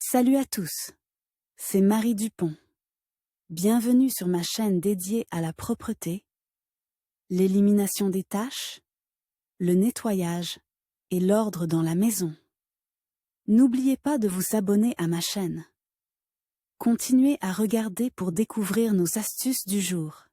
Salut à tous, c'est Marie Dupont. Bienvenue sur ma chaîne dédiée à la propreté, l'élimination des taches, le nettoyage et l'ordre dans la maison. N'oubliez pas de vous abonner à ma chaîne. Continuez à regarder pour découvrir nos astuces du jour.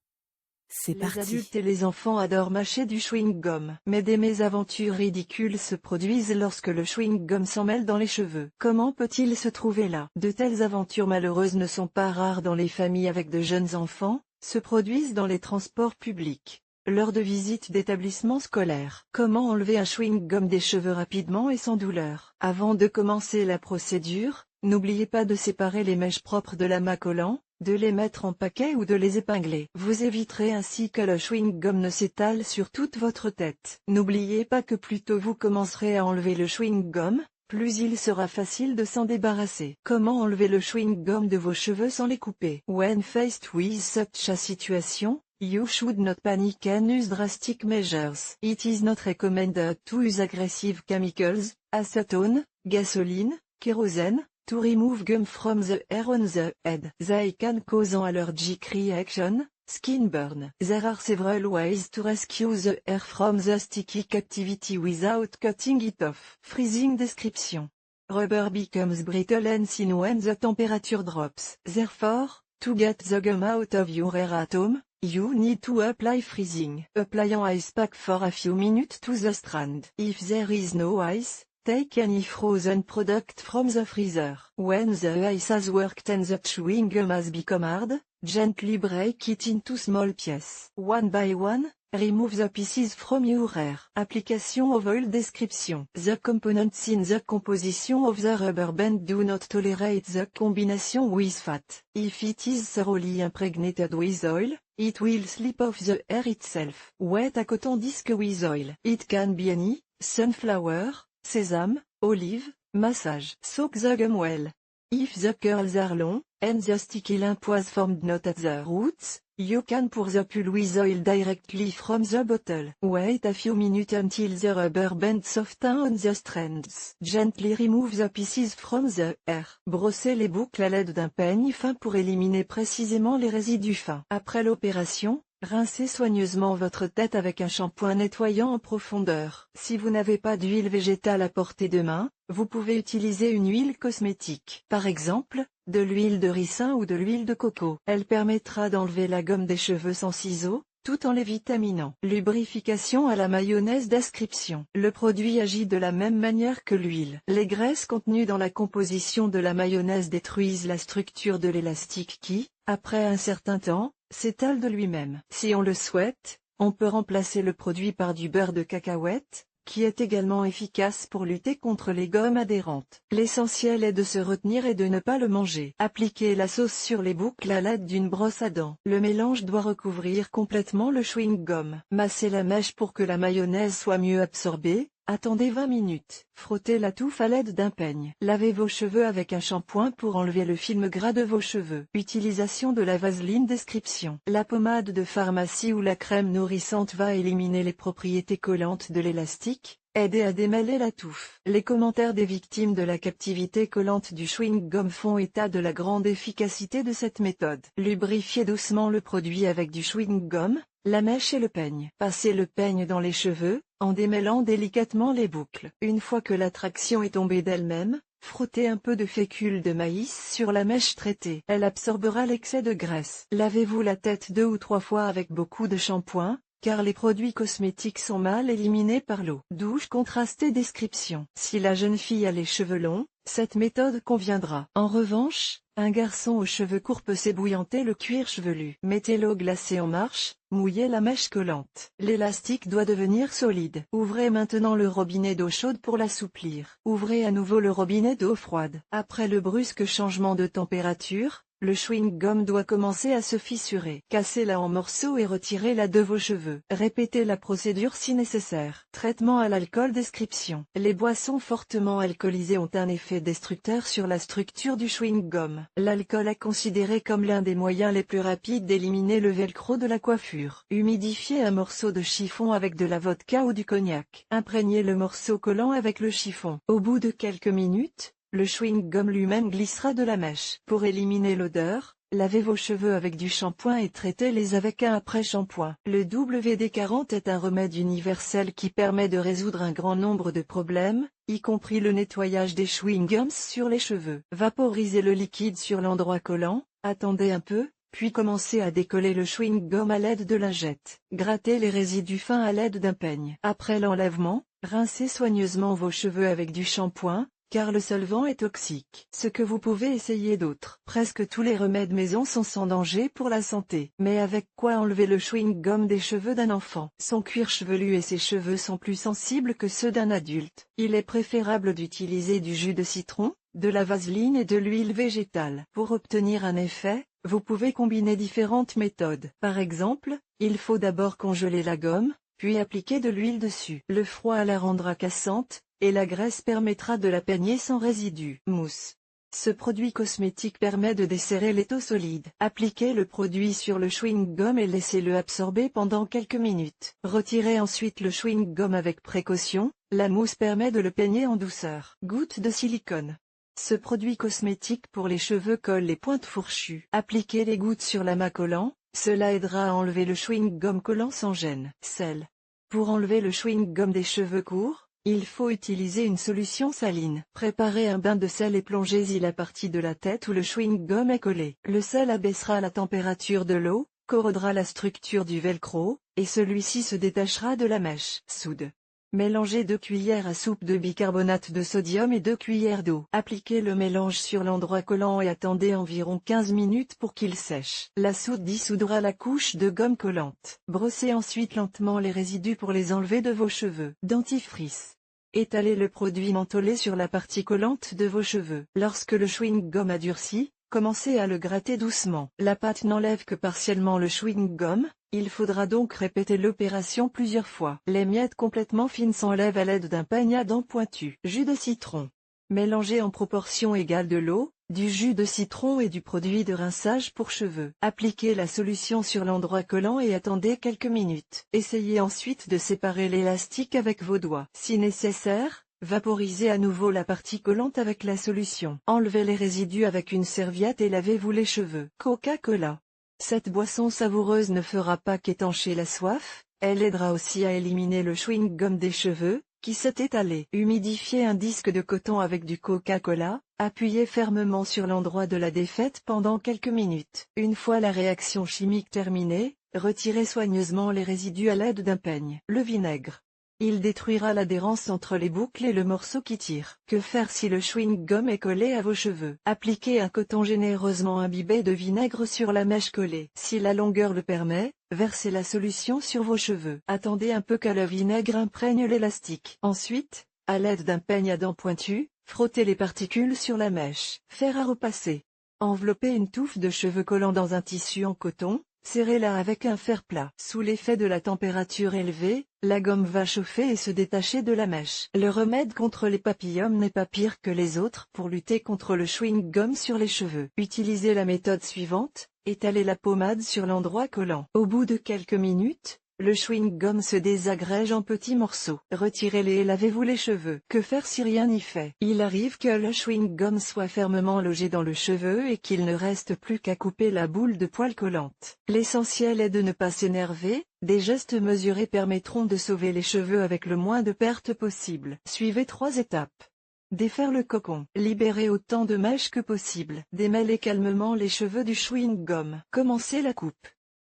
C'est parti. Les adultes et les enfants adorent mâcher du chewing-gum, mais des mésaventures ridicules se produisent lorsque le chewing-gum s'en mêle dans les cheveux. Comment peut-il se trouver là? De telles aventures malheureuses ne sont pas rares dans les familles avec de jeunes enfants, se produisent dans les transports publics, lors de visites d'établissements scolaires. Comment enlever un chewing-gum des cheveux rapidement et sans douleur? Avant de commencer la procédure, n'oubliez pas de séparer les mèches propres de l'amas collant, de les mettre en paquet ou de les épingler. Vous éviterez ainsi que le chewing-gum ne s'étale sur toute votre tête. N'oubliez pas que plus tôt vous commencerez à enlever le chewing-gum, plus il sera facile de s'en débarrasser. Comment enlever le chewing-gum de vos cheveux sans les couper? When faced with such a situation, you should not panic and use drastic measures. It is not recommended to use aggressive chemicals, acetone, gasoline, kerosene, to remove gum from the hair on the head. They can cause an allergic reaction, skin burn. There are several ways to rescue the hair from the sticky captivity without cutting it off. Freezing description. Rubber becomes brittle and thin when the temperature drops. Therefore, to get the gum out of your hair at home, you need to apply freezing. Apply an ice pack for a few minutes to the strand. If there is no ice, take any frozen product from the freezer. When the ice has worked and the chewing gum has become hard, gently break it into small pieces. One by one, remove the pieces from your hair. Application of oil description. The components in the composition of the rubber band do not tolerate the combination with fat. If it is thoroughly impregnated with oil, it will slip off the hair itself. Wet a cotton disc with oil. It can be any, sunflower, sésame, olive, massage. Soak the gum well. If the curls are long, and the sticky lump was formed not at the roots, you can pour the pulp with oil directly from the bottle. Wait a few minutes until the rubber band softens on the strands. Gently remove the pieces from the hair. Brossez les boucles à l'aide d'un peigne fin pour éliminer précisément les résidus fins. Après l'opération, rincez soigneusement votre tête avec un shampoing nettoyant en profondeur. Si vous n'avez pas d'huile végétale à portée de main, vous pouvez utiliser une huile cosmétique. Par exemple, de l'huile de ricin ou de l'huile de coco. Elle permettra d'enlever la gomme des cheveux sans ciseaux, tout en les vitaminant. Lubrification à la mayonnaise description. Le produit agit de la même manière que l'huile. Les graisses contenues dans la composition de la mayonnaise détruisent la structure de l'élastique qui, après un certain temps, s'étale de lui-même. Si on le souhaite, on peut remplacer le produit par du beurre de cacahuète, qui est également efficace pour lutter contre les gommes adhérentes. L'essentiel est de se retenir et de ne pas le manger. Appliquez la sauce sur les boucles à l'aide d'une brosse à dents. Le mélange doit recouvrir complètement le chewing-gum. Massez la mèche pour que la mayonnaise soit mieux absorbée. Attendez 20 minutes. Frottez la touffe à l'aide d'un peigne. Lavez vos cheveux avec un shampoing pour enlever le film gras de vos cheveux. Utilisation de la vaseline description. La pommade de pharmacie ou la crème nourrissante va éliminer les propriétés collantes de l'élastique, aider à démêler la touffe. Les commentaires des victimes de la captivité collante du chewing-gum font état de la grande efficacité de cette méthode. Lubrifiez doucement le produit avec du chewing-gum, la mèche et le peigne. Passez le peigne dans les cheveux, en démêlant délicatement les boucles. Une fois que la traction est tombée d'elle-même, frottez un peu de fécule de maïs sur la mèche traitée. Elle absorbera l'excès de graisse. Lavez-vous la tête 2 ou 3 fois avec beaucoup de shampoing, car les produits cosmétiques sont mal éliminés par l'eau. Douche contrastée description. Si la jeune fille a les cheveux longs, cette méthode conviendra. En revanche, un garçon aux cheveux courts peut s'ébouillanter le cuir chevelu. Mettez l'eau glacée en marche, mouillez la mèche collante. L'élastique doit devenir solide. Ouvrez maintenant le robinet d'eau chaude pour l'assouplir. Ouvrez à nouveau le robinet d'eau froide. Après le brusque changement de température, le chewing-gum doit commencer à se fissurer. Cassez-la en morceaux et retirez-la de vos cheveux. Répétez la procédure si nécessaire. Traitement à l'alcool description. Les boissons fortement alcoolisées ont un effet destructeur sur la structure du chewing-gum. L'alcool est considéré comme l'un des moyens les plus rapides d'éliminer le velcro de la coiffure. Humidifiez un morceau de chiffon avec de la vodka ou du cognac. Imprégnez le morceau collant avec le chiffon. Au bout de quelques minutes, le chewing-gum lui-même glissera de la mèche. Pour éliminer l'odeur, lavez vos cheveux avec du shampoing et traitez-les avec un après-shampoing. Le WD-40 est un remède universel qui permet de résoudre un grand nombre de problèmes, y compris le nettoyage des chewing-gums sur les cheveux. Vaporisez le liquide sur l'endroit collant, attendez un peu, puis commencez à décoller le chewing-gum à l'aide de lingettes. Grattez les résidus fins à l'aide d'un peigne. Après l'enlèvement, rincez soigneusement vos cheveux avec du shampoing, car le solvant est toxique. Ce que vous pouvez essayer d'autre. Presque tous les remèdes maison sont sans danger pour la santé. Mais avec quoi enlever le chewing-gum des cheveux d'un enfant? Son cuir chevelu et ses cheveux sont plus sensibles que ceux d'un adulte. Il est préférable d'utiliser du jus de citron, de la vaseline et de l'huile végétale. Pour obtenir un effet, vous pouvez combiner différentes méthodes. Par exemple, il faut d'abord congeler la gomme, puis appliquer de l'huile dessus. Le froid la rendra cassante, et la graisse permettra de la peigner sans résidus. Mousse. Ce produit cosmétique permet de desserrer l'étau solide. Appliquez le produit sur le chewing-gum et laissez-le absorber pendant quelques minutes. Retirez ensuite le chewing-gum avec précaution, la mousse permet de le peigner en douceur. Goutte de silicone. Ce produit cosmétique pour les cheveux colle les pointes fourchues. Appliquez les gouttes sur l'amas collant, cela aidera à enlever le chewing-gum collant sans gêne. Sel. Pour enlever le chewing-gum des cheveux courts, il faut utiliser une solution saline. Préparez un bain de sel et plongez-y la partie de la tête où le chewing-gum est collé. Le sel abaissera la température de l'eau, corrodera la structure du velcro, et celui-ci se détachera de la mèche. Soude. Mélangez 2 cuillères à soupe de bicarbonate de sodium et 2 cuillères d'eau. Appliquez le mélange sur l'endroit collant et attendez environ 15 minutes pour qu'il sèche. La soude dissoudra la couche de gomme collante. Brossez ensuite lentement les résidus pour les enlever de vos cheveux. Dentifrice. Étalez le produit mentholé sur la partie collante de vos cheveux. Lorsque le chewing-gum a durci, commencez à le gratter doucement. La pâte n'enlève que partiellement le chewing-gum, il faudra donc répéter l'opération plusieurs fois. Les miettes complètement fines s'enlèvent à l'aide d'un peigne à dents pointues. Jus de citron. Mélangez en proportion égale de l'eau, du jus de citron et du produit de rinçage pour cheveux. Appliquez la solution sur l'endroit collant et attendez quelques minutes. Essayez ensuite de séparer l'élastique avec vos doigts. Si nécessaire, vaporisez à nouveau la partie collante avec la solution. Enlevez les résidus avec une serviette et lavez-vous les cheveux. Coca-Cola. Cette boisson savoureuse ne fera pas qu'étancher la soif, elle aidera aussi à éliminer le chewing-gum des cheveux, qui s'est étalé. Humidifiez un disque de coton avec du Coca-Cola, appuyez fermement sur l'endroit de la défaite pendant quelques minutes. Une fois la réaction chimique terminée, retirez soigneusement les résidus à l'aide d'un peigne. Le vinaigre. Il détruira l'adhérence entre les boucles et le morceau qui tire. Que faire si le chewing-gum est collé à vos cheveux? Appliquez un coton généreusement imbibé de vinaigre sur la mèche collée. Si la longueur le permet, versez la solution sur vos cheveux. Attendez un peu que le vinaigre imprègne l'élastique. Ensuite, à l'aide d'un peigne à dents pointues, frottez les particules sur la mèche. Faire à repasser. Enveloppez une touffe de cheveux collants dans un tissu en coton. Serrez-la avec un fer plat. Sous l'effet de la température élevée, la gomme va chauffer et se détacher de la mèche. Le remède contre les papillomes n'est pas pire que les autres pour lutter contre le chewing-gum sur les cheveux. Utilisez la méthode suivante, étalez la pommade sur l'endroit collant. Au bout de quelques minutes, le chewing-gum se désagrège en petits morceaux. Retirez-les et lavez-vous les cheveux. Que faire si rien n'y fait? Il arrive que le chewing-gum soit fermement logé dans le cheveu et qu'il ne reste plus qu'à couper la boule de poils collante. L'essentiel est de ne pas s'énerver, des gestes mesurés permettront de sauver les cheveux avec le moins de pertes possible. Suivez 3 étapes. Défaire le cocon. Libérer autant de mèches que possible. Démêler calmement les cheveux du chewing-gum. Commencez la coupe.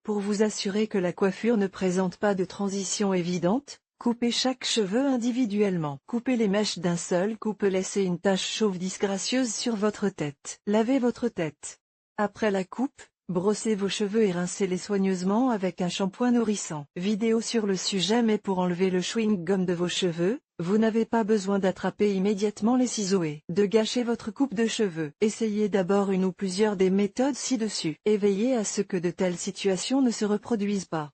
Pour vous assurer que la coiffure ne présente pas de transition évidente, coupez chaque cheveu individuellement. Coupez les mèches d'un seul coup peut laisser une tache chauve disgracieuse sur votre tête. Lavez votre tête. Après la coupe, brossez vos cheveux et rincez-les soigneusement avec un shampoing nourrissant. Vidéo sur le sujet. Mais pour enlever le chewing-gum de vos cheveux, vous n'avez pas besoin d'attraper immédiatement les ciseaux et de gâcher votre coupe de cheveux. Essayez d'abord une ou plusieurs des méthodes ci-dessus et veillez à ce que de telles situations ne se reproduisent pas.